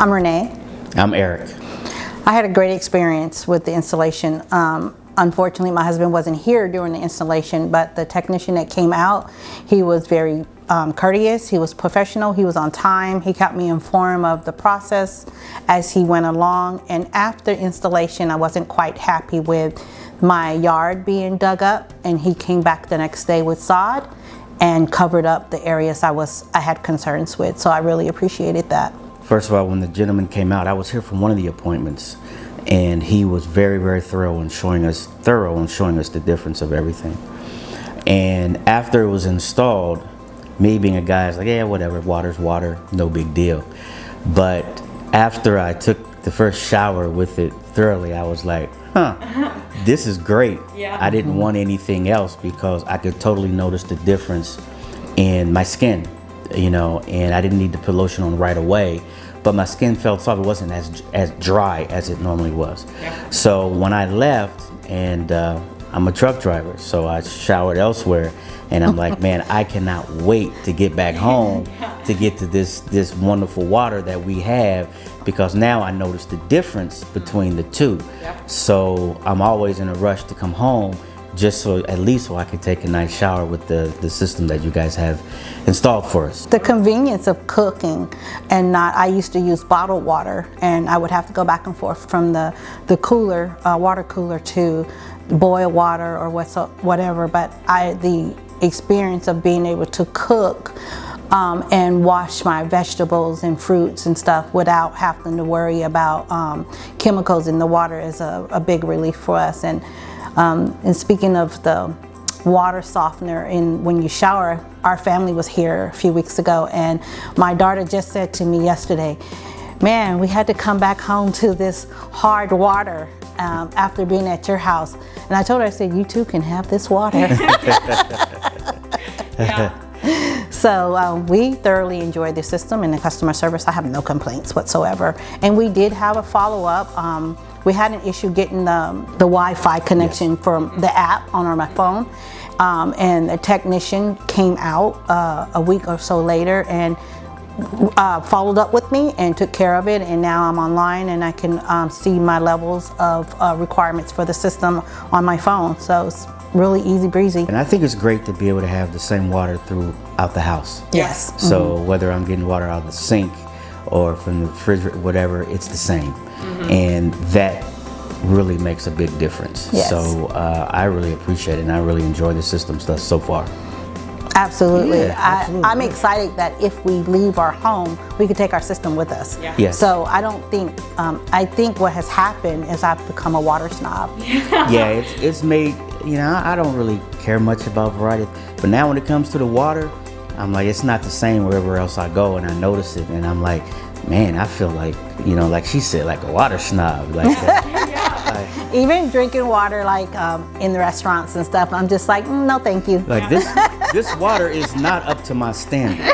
I'm Renee. I'm Eric. I had a great experience with the installation. Unfortunately, my husband wasn't here during the installation, but the technician that came out, he was very courteous, he was professional, he was on time, he kept me informed of the process as he went along. And after installation, I wasn't quite happy with my yard being dug up, and he came back the next day with sod and covered up the areas I had concerns with. So I really appreciated that. First of all, when the gentleman came out, I was here for one of the appointments, and he was very, very thorough in showing us the difference of everything. And after it was installed, me being a guy, I was like, yeah, whatever, water's water, no big deal. But after I took the first shower with it thoroughly, I was like, this is great. Yeah. I didn't want anything else because I could totally notice the difference in my skin, and I didn't need to put lotion on right away, but my skin felt soft. It wasn't as dry as it normally was. Yeah. So when I left, and I'm a truck driver, so I showered elsewhere, and I'm like, man, I cannot wait to get back home to get to this wonderful water that we have, because now I notice the difference between the two. Yep. So I'm always in a rush to come home, just so I can take a nice shower with the system that you guys have installed for us. The convenience of cooking, and I used to use bottled water, and I would have to go back and forth from the cooler, water cooler, to boil water or whatever. But the experience of being able to cook and wash my vegetables and fruits and stuff without having to worry about chemicals in the water is a big relief for us. And speaking of the water softener when you shower, our family was here a few weeks ago, and my daughter just said to me yesterday, man, we had to come back home to this hard water after being at your house. And I told her, I said, you too can have this water. Yeah. So we thoroughly enjoyed the system and the customer service. I have no complaints whatsoever. And we did have a follow-up. We had an issue getting the Wi-Fi connection from the app on my phone. And the technician came out a week or so later and followed up with me and took care of it. And now I'm online and I can see my levels of requirements for the system on my phone. So it's really easy breezy. And I think it's great to be able to have the same water throughout the house. Yes. So whether I'm getting water out of the sink or from the refrigerator, whatever, it's the same. And that really makes a big difference. Yes. So I really appreciate it, and I really enjoy the system stuff so far. Absolutely. Yeah, absolutely. I'm excited that if we leave our home, we could take our system with us. Yeah. Yes. So I don't think, I think what has happened is I've become a water snob. Yeah, it's made, I don't really care much about variety, but now when it comes to the water, I'm like, it's not the same wherever else I go, and I notice it, and I'm like, man, I feel like, like she said, like a water snob. Like Even drinking water, like in the restaurants and stuff, I'm just like, no, thank you. this water is not up to my standard.